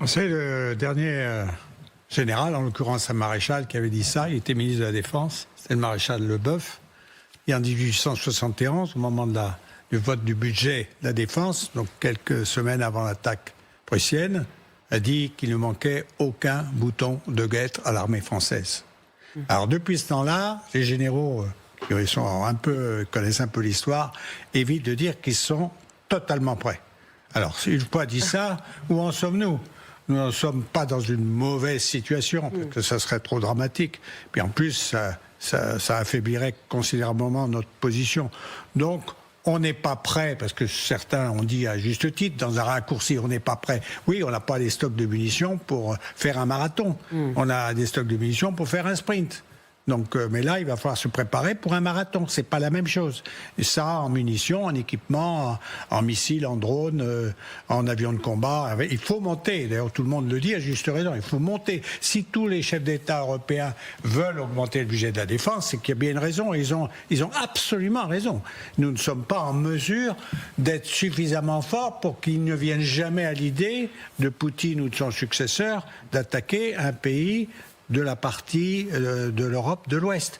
C'est le dernier général, en l'occurrence un maréchal, qui avait dit ça. Il était ministre de la Défense. C'était le maréchal Leboeuf. Et en 1871, au moment du vote du budget de la Défense, donc quelques semaines avant l'attaque prussienne, a dit qu'il ne manquait aucun bouton de guêtre à l'armée française. Alors depuis ce temps-là, les généraux qui connaissent un peu l'histoire évitent de dire qu'ils sont totalement prêts. Alors, une fois dit ça, où en sommes-nous ? Nous n'en sommes pas dans une mauvaise situation, parce que ça serait trop dramatique. Puis en plus, ça affaiblirait considérablement notre position. Donc, on n'est pas prêt, parce que certains ont dit à juste titre, dans un raccourci, on n'est pas prêt. Oui, on n'a pas les stocks de munitions pour faire un marathon. On a des stocks de munitions pour faire un sprint. Donc, mais là, il va falloir se préparer pour un marathon. C'est pas la même chose. Et ça, en munitions, en équipement, en missiles, en drones, en avions de combat, il faut monter. D'ailleurs, tout le monde le dit à juste raison. Il faut monter. Si tous les chefs d'État européens veulent augmenter le budget de la défense, c'est qu'il y a bien une raison. Ils ont absolument raison. Nous ne sommes pas en mesure d'être suffisamment forts pour qu'ils ne viennent jamais à l'idée de Poutine ou de son successeur d'attaquer un pays de la partie de l'Europe de l'Ouest.